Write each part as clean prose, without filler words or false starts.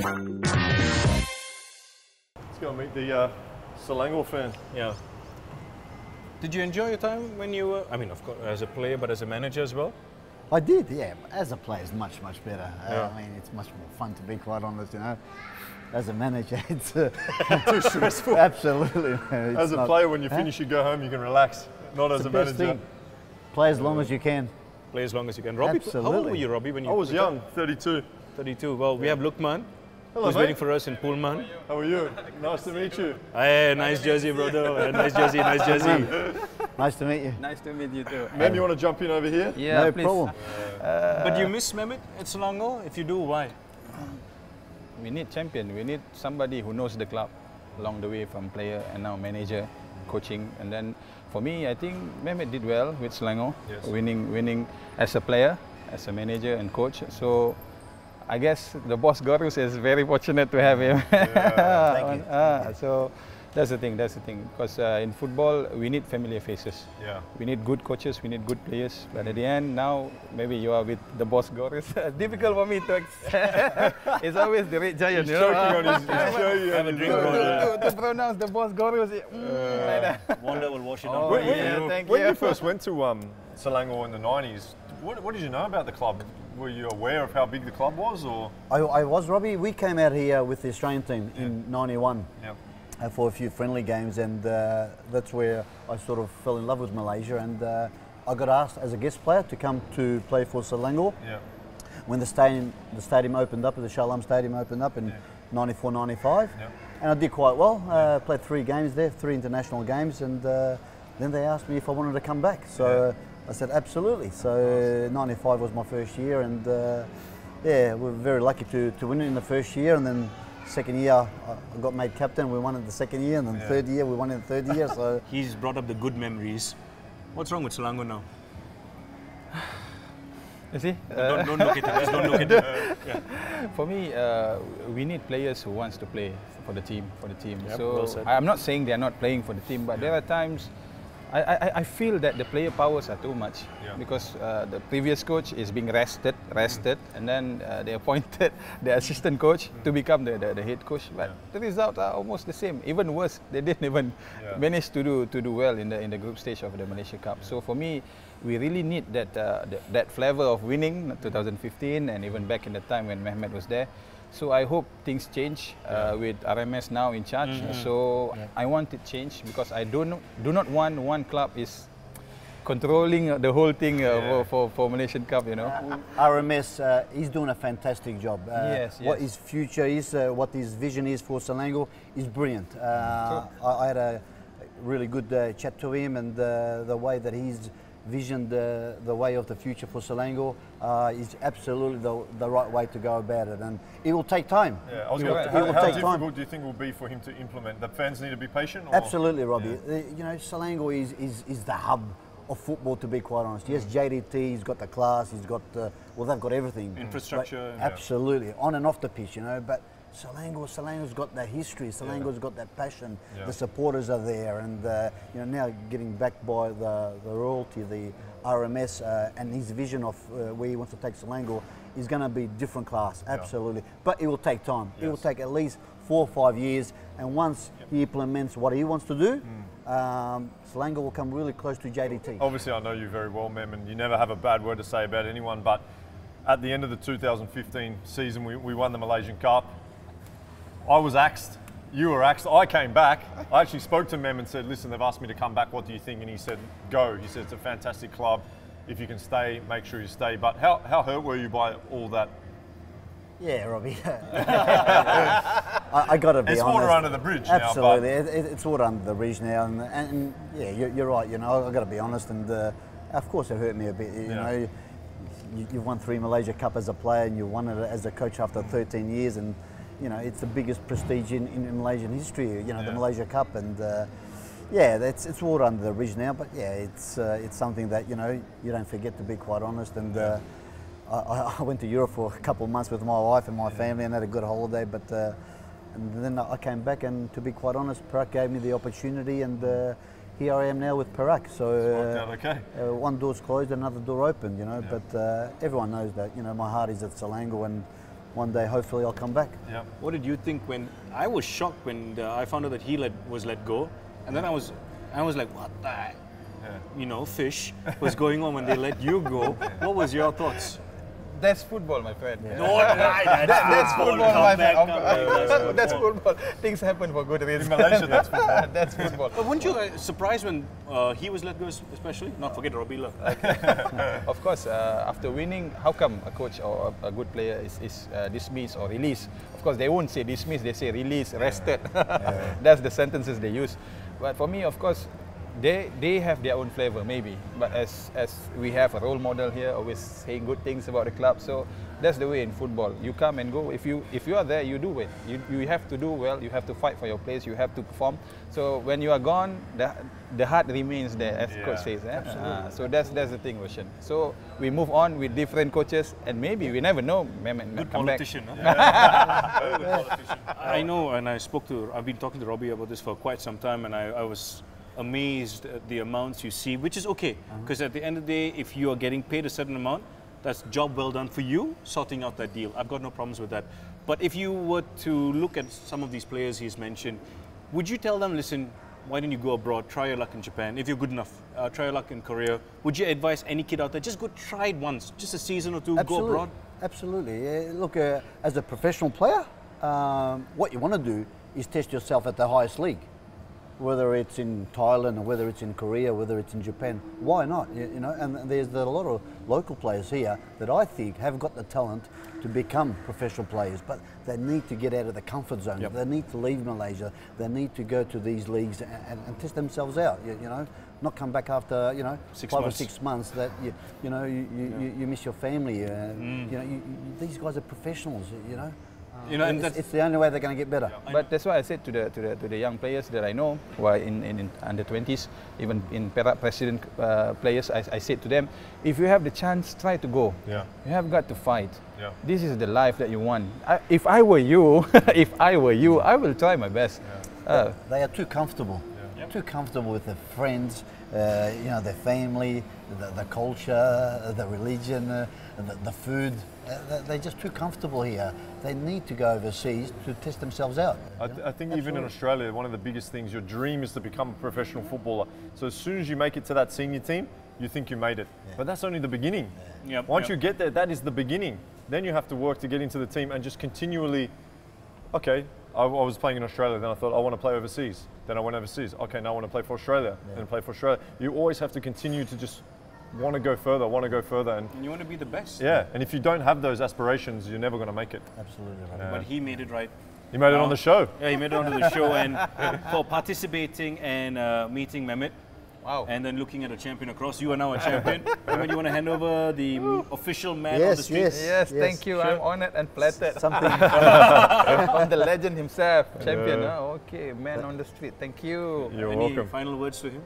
Let's go meet the Selangor fan. Yeah. Did you enjoy your time when you were, I mean, of course, as a player, but as a manager as well? I did, yeah. As a player, it's much better. Yeah. I mean, it's much more fun, to be quite honest, you know. As a manager, it's Too stressful. Absolutely. As a player, when you finish, you go home, you can relax. Not as a manager. Thing. Play as long as you can. Play as long as you can. Robbie, Absolutely. how old were you, Robbie, when you? I was young, 32. 32. Well, we have Lukman, Hello, who's mate. waiting for us in Pullman. How are you? Nice to meet you. Hey, nice jersey, brother. Nice jersey, nice jersey. Nice to meet you. Nice to meet you too. Mem, you want to jump in over here? Yeah, No please. problem. But you miss Mehmet at Selangor? If you do, why? We need champion. We need somebody who knows the club along the way, from player and now manager, coaching. And then for me, I think Mehmet did well with Selangor, Yes. winning as a player, as a manager and coach. So I guess the boss Gorus is very fortunate to have him. Thank you. So that's the thing. Because in football, we need familiar faces. Yeah. We need good coaches, we need good players. But at the end, now maybe you are with the boss Gorus. Difficult for me to accept. It's always the red giant. He's you know? choking on his Have a drink, brother. to pronounce the boss Gorus. Like that. Wonder will wash it Oh, off. yeah, thank When you. you first went to Selangor in the 90s, what did you know about the club? Were you aware of how big the club was, or? I was, Robbie. We came out here with the Australian team in '91 Yeah. for a few friendly games, and that's where I sort of fell in love with Malaysia. And I got asked as a guest player to come to play for Selangor Yeah. when the stadium opened up, the Shalom Stadium opened up in '94, '95. Yeah. And I did quite well. Played 3 games there, 3 international games, and then they asked me if I wanted to come back. So I said absolutely. So '95 was my first year, and yeah, we were very lucky to win it in the first year, and then second year I got made captain. We won it the second year, and then third year we won it the third year. So He's brought up the good memories. What's wrong with Selangor now? You see? Don't look at it. Just don't look at it. For me, we need players who wants to play for the team. Yep, So well said. I'm not saying they are not playing for the team, but there are times I feel that the player powers are too much because the previous coach is being rested, and then they appointed the assistant coach to become the head coach. But the results are almost the same. Even worse, they didn't even manage to do well in the group stage of the Malaysia Cup. So for me, we really need that flavor of winning 2015 and even back in the time when Mehmet was there. So I hope things change with RMS now in charge. So I want it change because I do not want one club is controlling the whole thing for Malaysian Cup. You know. RMS, he's doing a fantastic job. What yes. his future is, what his vision is for Selangor is brilliant. I had a really good chat to him, and the way that he's visioned the way of the future for Selangor is absolutely the right way to go about it, and it will take time. Yeah, I was It going will- to. it will How take difficult time. do you think it will be for him to implement? The fans need to be patient. Or? Absolutely, Robbie. You know, Selangor is the hub of football, to be quite honest. Yes, JDT, he's got the class, he's got well, they've got everything. Infrastructure. But absolutely, on and off the pitch, you know. But Selangor's got that history. Selangor's got that passion. The supporters are there, and you know, now getting backed by the royalty, the RMS, and his vision of where he wants to take Selangor is going to be different class. Absolutely, but it will take time. It will take at least 4 or 5 years, and once he implements what he wants to do, Selangor will come really close to JDT. Obviously, I know you very well, Mem, and you never have a bad word to say about anyone. But at the end of the 2015 season, we won the Malaysian Cup. I was axed. You were axed. I came back. I actually spoke to Mem and said, listen, they've asked me to come back. What do you think? And he said, go. He said, it's a fantastic club. If you can stay, make sure you stay. But how hurt were you by all that? Yeah, Robbie. I got to be honest. It's water under the bridge now. Absolutely, it's water under the bridge now, and yeah, you're right. You know, I got to be honest, and of course it hurt me a bit. You know, you've won 3 Malaysia Cup as a player, and you won it as a coach after 13 years, and you know it's the biggest prestige in Malaysian history. You know, the Malaysia Cup, and yeah, it's water under the bridge now. But yeah, it's something that you know you don't forget, to be quite honest, and. I went to Europe for a couple of months with my wife and my family and had a good holiday, but and then I came back, and to be quite honest, Perak gave me the opportunity, and here I am now with Perak. So one door's closed, another door opened, you know. But everyone knows that, you know, my heart is at Selangor, and one day hopefully I'll come back. Yeah. What did you think when I was shocked when I found out that he was let go, and then I was like, what the fish was going on when they let you go? What was your thoughts? That's football, my friend. No, that's football, my friend. That's football. Things happen for good reasons. In Malaysia, that's football. That's football. But weren't you surprised when he was let go, especially? Not forget Robbie Love. Of course, after winning, how come a coach or a good player is dismissed or released? Of course, they won't say dismissed, they say released, rested. That's the sentences they use. But for me, of course, they have their own flavor, maybe. But as we have a role model here, always saying good things about the club. So that's the way in football. You come and go. If you are there, you do it. You have to do well. You have to fight for your place. You have to perform. So when you are gone, the heart remains there, as coach says. So that's the thing, Roshan. So we move on with different coaches, and maybe we never know. Mehmet Good come politician, back. Huh? Very good politician. I know, and I've been talking to Robbie about this for quite some time, and I was amazed at the amounts you see, which is okay, because at the end of the day, if you are getting paid a certain amount, that's job well done for you, sorting out that deal. I've got no problems with that. But if you were to look at some of these players he's mentioned, would you tell them, listen, why don't you go abroad, try your luck in Japan, if you're good enough, try your luck in Korea? Would you advise any kid out there, just go try it once, just a season or two, go abroad? Absolutely. Look, as a professional player, what you want to do is test yourself at the highest league. Whether it's in Thailand or whether it's in Korea, whether it's in Japan, why not? You know, and there's a lot of local players here that I think have got the talent to become professional players, but they need to get out of the comfort zone. They need to leave Malaysia. They need to go to these leagues and test themselves out. You know, not come back after 5 or 6 months that you miss your family. You know, these guys are professionals. You know. And it's the only way they're going to get better. But that's why I said to the young players that I know who are in under 20s, even in Perak President players, I said to them, if you have the chance, try to go. You have got to fight. This is the life that you want. If I were you, I will try my best. They are too comfortable. Too comfortable with their friends, their family, the culture, the religion, the food. They're just too comfortable here. They need to go overseas to test themselves out. I think even in Australia, one of the biggest things, your dream is to become a professional footballer. So as soon as you make it to that senior team, you think you made it. But that's only the beginning. Once you get there, that is the beginning. Then you have to work to get into the team and just continually, okay, I was playing in Australia, then I thought, I want to play overseas. Then I went overseas. Okay, now I want to play for Australia, then play for Australia. You always have to continue to just want to go further, and you want to be the best. And if you don't have those aspirations, you're never going to make it. Absolutely. But he made it right. He made it on the show. Yeah, he made it onto the show, and for participating and meeting Mehmet. Wow. And then looking at a champion across. You are now a champion. Mehmet, you want to hand over the official man on the street? Yes, thank you. Sure. I'm honored and flattered. Something from the legend himself, champion. Okay, man on the street. Thank you. You're Any welcome. final words to him?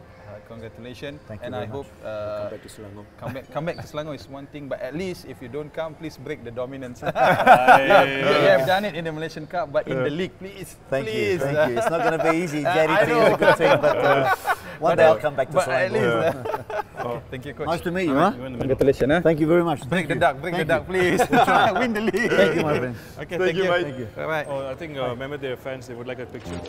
Congratulations. Thank you and very I much. hope come back to Selangor. Come back to Selangor is one thing, but at least if you don't come, please break the dominance. You have done it in the Malaysian Cup, but in the league, please. Thank you. Please. It's not going to be easy. JDT is a good team, but one day I'll come back to Selangor. Thank you, coach. Nice to meet you, huh? Congratulations. Thank you very much. Break the duck, please. Win the league. Thank you, my friend. Okay, Thank you, mate. Thank you. Bye-bye. I think Mehmet, their fans, they would like a picture.